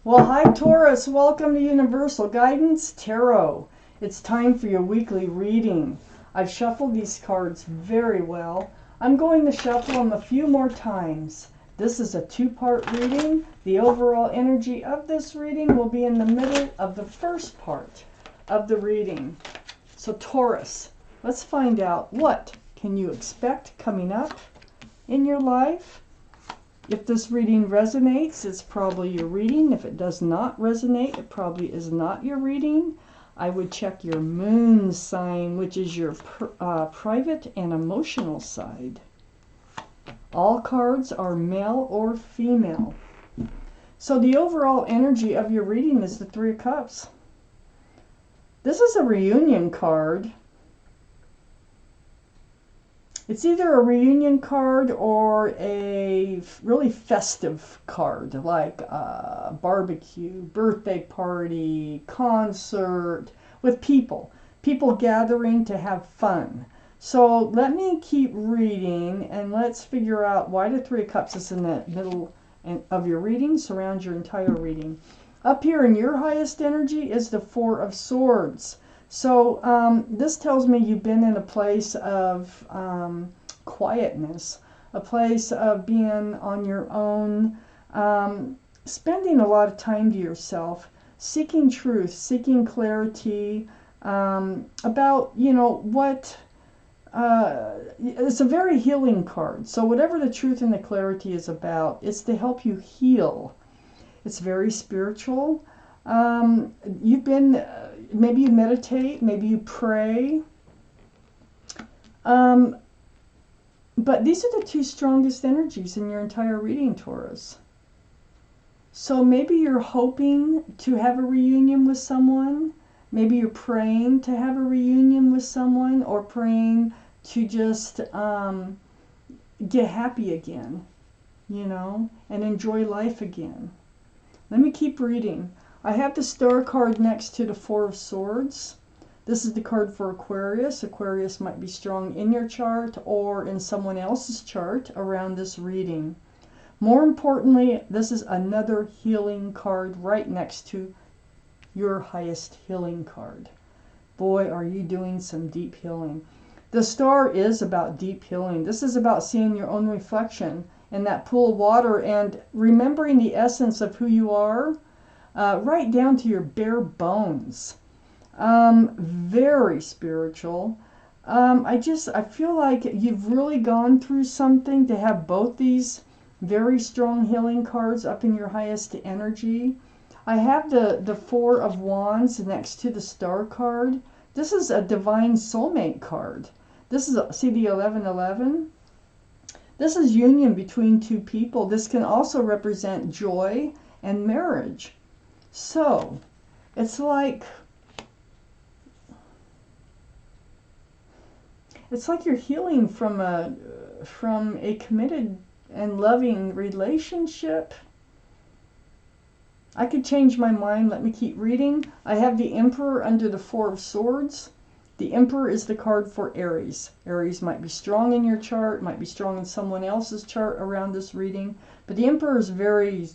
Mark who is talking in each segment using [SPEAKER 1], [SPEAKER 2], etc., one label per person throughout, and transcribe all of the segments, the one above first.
[SPEAKER 1] Well, hi Taurus, welcome to Universal Guidance Tarot. It's time for your weekly reading. I've shuffled these cards very well. I'm going to shuffle them a few more times. This is a two-part reading. The overall energy of this reading will be in the middle of the first part of the reading. So Taurus, let's find out what can you expect coming up in your life. If this reading resonates, it's probably your reading. If it does not resonate, it probably is not your reading. I would check your moon sign, which is your private and emotional side. All cards are male or female. So the overall energy of your reading is the Three of Cups. This is a reunion card. It's either a reunion card or a really festive card, like a barbecue, birthday party, concert, with people gathering to have fun. So let me keep reading and let's figure out why the Three of Cups is in the middle of your reading, surrounds your entire reading. Up here in your highest energy is the Four of Swords. So this tells me you've been in a place of quietness, a place of being on your own, spending a lot of time to yourself, seeking truth, seeking clarity about, what, it's a very healing card. So whatever the truth and the clarity is about, it's to help you heal. It's very spiritual. You've been... maybe you meditate, maybe you pray. But these are the two strongest energies in your entire reading, Taurus. So maybe you're hoping to have a reunion with someone. Maybe you're praying to have a reunion with someone, or praying to just get happy again, and enjoy life again. Let me keep reading. I have the Star card next to the Four of Swords. This is the card for Aquarius. Aquarius might be strong in your chart or in someone else's chart around this reading. More importantly, this is another healing card right next to your highest healing card. Boy, are you doing some deep healing. The Star is about deep healing. This is about seeing your own reflection in that pool of water and remembering the essence of who you are. Right down to your bare bones. Very spiritual. I feel like you've really gone through something to have both these very strong healing cards up in your highest energy. I have the Four of Wands next to the Star card. This is a divine soulmate card. This is, see the 1111? This is union between two people. This can also represent joy and marriage. So, it's like you're healing from a committed and loving relationship. I could change my mind. Let me keep reading. I have the Emperor under the Four of Swords. The Emperor is the card for Aries. Aries might be strong in your chart, might be strong in someone else's chart around this reading, but the Emperor is very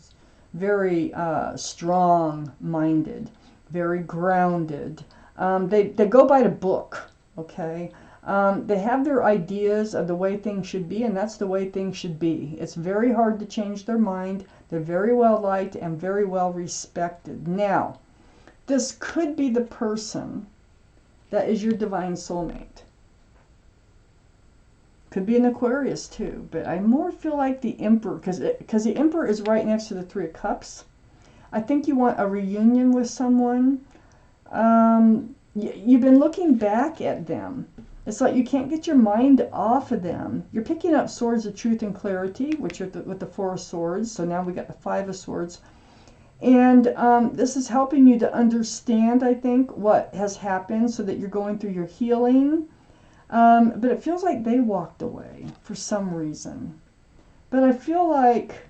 [SPEAKER 1] strong-minded, very grounded. They go by the book, okay? They have their ideas of the way things should be, and that's the way things should be. It's very hard to change their mind. They're very well liked and very well respected. Now, this could be the person that is your divine soulmate. Could be an Aquarius too, but I more feel like the Emperor, because the Emperor is right next to the Three of Cups. I think you want a reunion with someone. You've been looking back at them. It's like you can't get your mind off of them. You're picking up swords of truth and clarity, which are with the Four of Swords. So now we got the Five of Swords. And this is helping you to understand, I think, what has happened so that you're going through your healing. But it feels like they walked away for some reason. But I feel like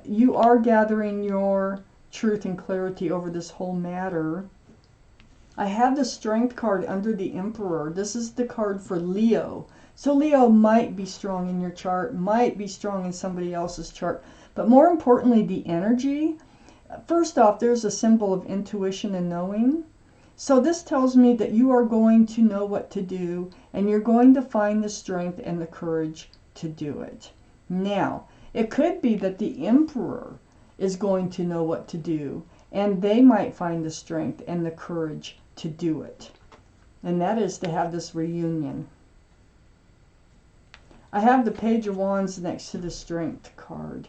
[SPEAKER 1] you are gathering your truth and clarity over this whole matter. I have the Strength card under the Emperor. This is the card for Leo. So Leo might be strong in your chart, might be strong in somebody else's chart. But more importantly, the energy. First off, there's a symbol of intuition and knowing. So this tells me that you are going to know what to do, and you're going to find the strength and the courage to do it. Now, it could be that the Emperor is going to know what to do, and they might find the strength and the courage to do it. And that is to have this reunion. I have the Page of Wands next to the Strength card.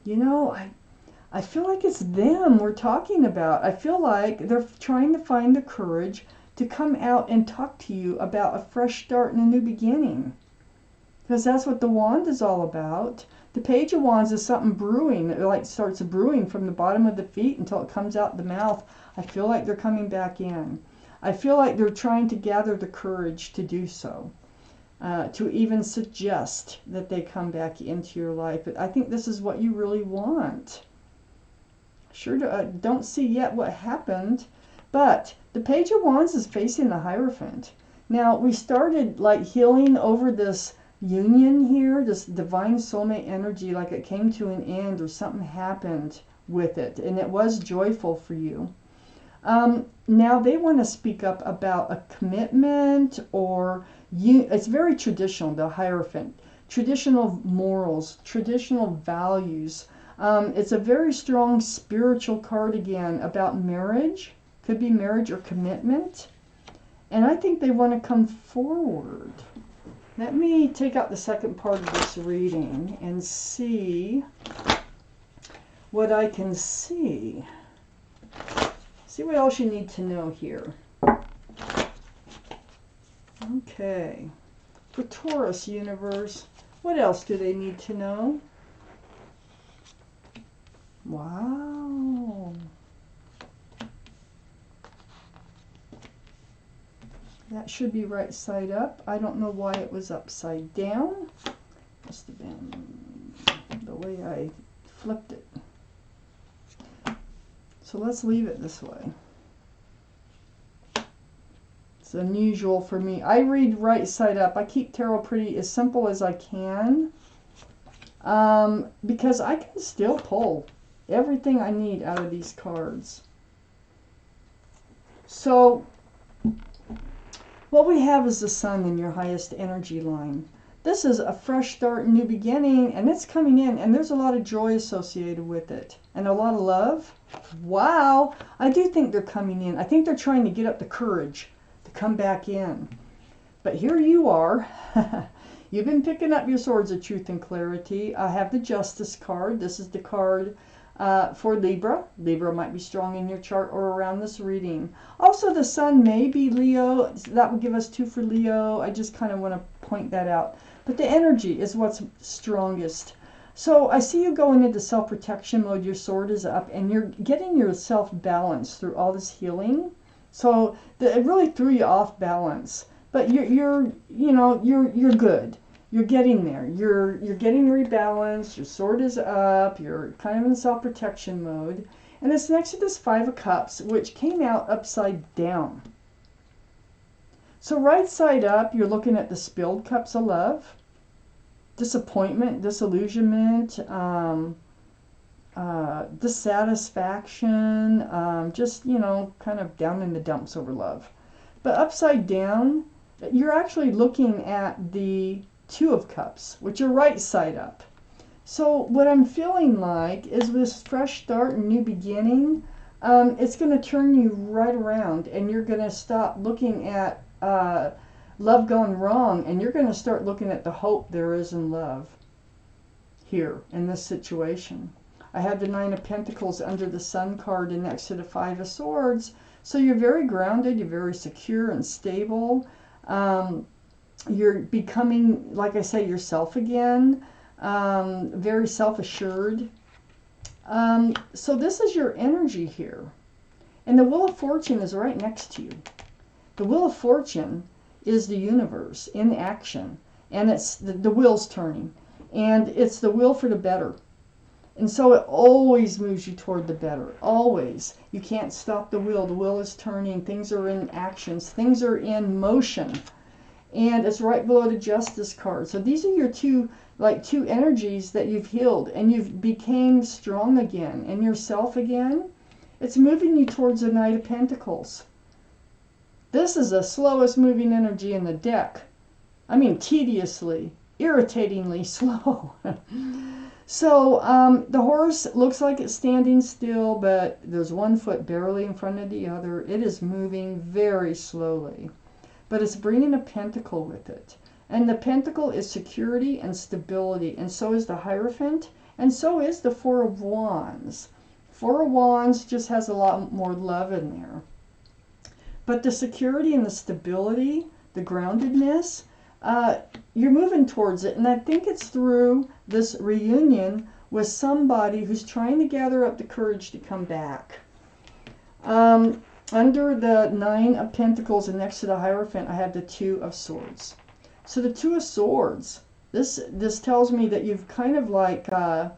[SPEAKER 1] You know, I feel like it's them we're talking about. I feel like they're trying to find the courage to come out and talk to you about a fresh start and a new beginning. Because that's what the wand is all about. The Page of Wands is something brewing. It like starts brewing from the bottom of the feet until it comes out the mouth. I feel like they're coming back in. I feel like they're trying to gather the courage to do so. To even suggest that they come back into your life. But I think this is what you really want. Sure, don't see yet what happened, but the Page of Wands is facing the Hierophant. Now, we started like healing over this union here, this divine soulmate energy, like it came to an end or something happened with it, and it was joyful for you. Now they want to speak up about a commitment, or it's very traditional, the Hierophant. Traditional morals, traditional values. It's a very strong spiritual card again about marriage. Could be marriage or commitment. And I think they want to come forward. Let me take out the second part of this reading and see what I can see. See what else you need to know here. Okay. For Taurus universe, what else do they need to know? Wow. That should be right side up. I don't know why it was upside down. Must have been the way I flipped it. So let's leave it this way. It's unusual for me. I read right side up. I keep tarot pretty as simple as I can. Because I can still pull everything I need out of these cards. So what we have is the sun in your highest energy line. This is a fresh start, new beginning, and it's coming in, and there's a lot of joy associated with it, and a lot of love. Wow, I do think they're coming in. I think they're trying to get up the courage to come back in. But here you are. You've been picking up your swords of truth and clarity. I have the Justice card. This is the card for Libra. Libra might be strong in your chart or around this reading. Also, the sun may be Leo. That would give us 2 for Leo. I just kind of want to point that out. But the energy is what's strongest. So I see you going into self-protection mode. Your sword is up, and you're getting yourself balanced through all this healing. So it really threw you off balance. But you're good. You're getting there. You're getting rebalanced. Your sword is up. You're kind of in self-protection mode. And it's next to this 5 of Cups, which came out upside down. So right side up, you're looking at the spilled cups of love, disappointment, disillusionment, dissatisfaction, just, kind of down in the dumps over love. But upside down, you're actually looking at the 2 of Cups, which are right side up. So what I'm feeling like is this fresh start and new beginning, it's going to turn you right around, and you're going to stop looking at love gone wrong, and you're going to start looking at the hope there is in love here in this situation. I have the 9 of Pentacles under the Sun card and next to the 5 of Swords. So you're very grounded, you're very secure and stable. You're becoming, like I say, yourself again. Very self-assured. So this is your energy here. And the Wheel of Fortune is right next to you. The Wheel of Fortune is the universe in action. And it's the wheel's turning. And it's the will for the better. And so it always moves you toward the better. Always. You can't stop the wheel. The wheel is turning. Things are in actions. Things are in motion. and it's right below the Justice card. So these are your two energies that you've healed, and you've became strong again and yourself again. It's moving you towards the Knight of Pentacles. This is the slowest moving energy in the deck. I mean, tediously, irritatingly slow. So the horse looks like it's standing still, but there's one foot barely in front of the other. It is moving very slowly, but it's bringing a pentacle with it. And the pentacle is security and stability, and so is the Hierophant, and so is the Four of Wands. Four of Wands just has a lot more love in there. But the security and the stability, the groundedness, you're moving towards it. And I think it's through this reunion with somebody who's trying to gather up the courage to come back. Under the Nine of Pentacles and next to the Hierophant, I have the Two of Swords. So the Two of Swords, this tells me that you've kind of like gotten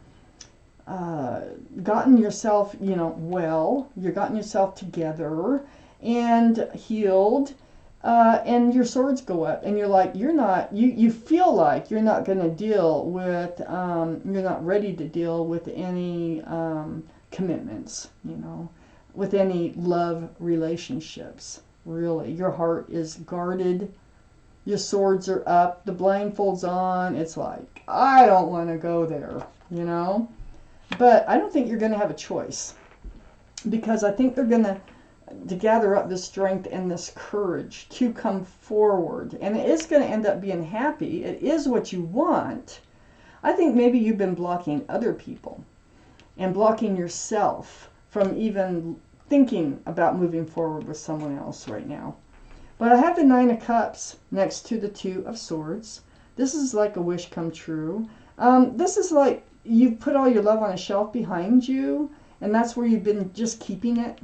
[SPEAKER 1] yourself, you've gotten yourself together and healed. And your swords go up, and you're like, you feel like you're not going to deal with, you're not ready to deal with any commitments, with any love relationships, really. Your heart is guarded, your swords are up, the blindfold's on, it's like, I don't want to go there, But I don't think you're going to have a choice, because I think they're going to gather up this strength and this courage to come forward. And it is going to end up being happy. It is what you want. I think maybe you've been blocking other people and blocking yourself from even thinking about moving forward with someone else right now. But I have the Nine of Cups next to the Two of Swords. This is like a wish come true. This is like you've put all your love on a shelf behind you, and that's where you've been just keeping it,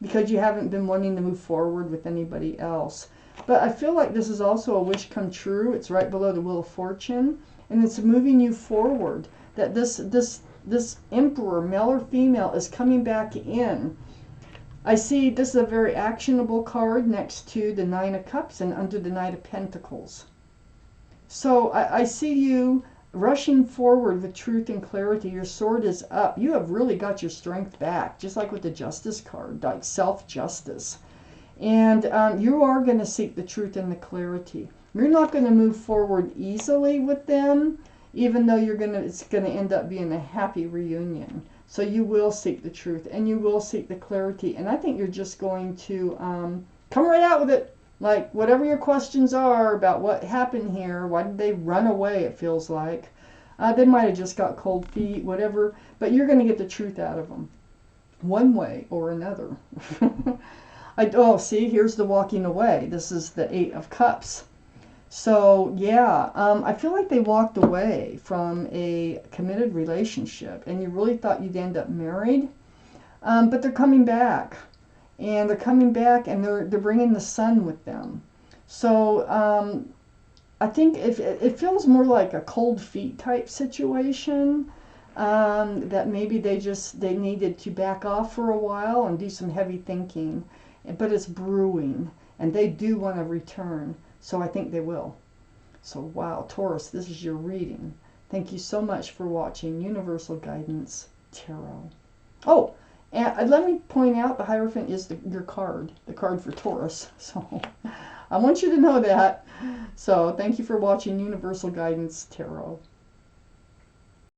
[SPEAKER 1] because you haven't been wanting to move forward with anybody else. But I feel like this is also a wish come true. It's right below the Wheel of Fortune, and it's moving you forward. That this Emperor, male or female, is coming back in. I see this is a very actionable card next to the Nine of Cups and under the Knight of Pentacles. So I see you rushing forward with truth and clarity. Your sword is up. You have really got your strength back, just like with the Justice card, like self-justice. And you are going to seek the truth and the clarity. You're not going to move forward easily with them, even though it's going to end up being a happy reunion. So you will seek the truth and you will seek the clarity. And I think you're just going to come right out with it. Like, whatever your questions are about what happened here, why did they run away, it feels like. They might have just got cold feet, whatever. But you're going to get the truth out of them, one way or another. See, here's the walking away. This is the Eight of Cups. So, yeah, I feel like they walked away from a committed relationship, and you really thought you'd end up married. But they're coming back. And they're coming back, and they're bringing the sun with them. So I think it feels more like a cold feet type situation, that maybe they needed to back off for a while and do some heavy thinking. But it's brewing, and they do want to return. So I think they will. So wow, Taurus, this is your reading. Thank you so much for watching Universal Guidance Tarot. Oh, and let me point out, the Hierophant is your card, the card for Taurus. So I want you to know that. So thank you for watching Universal Guidance Tarot.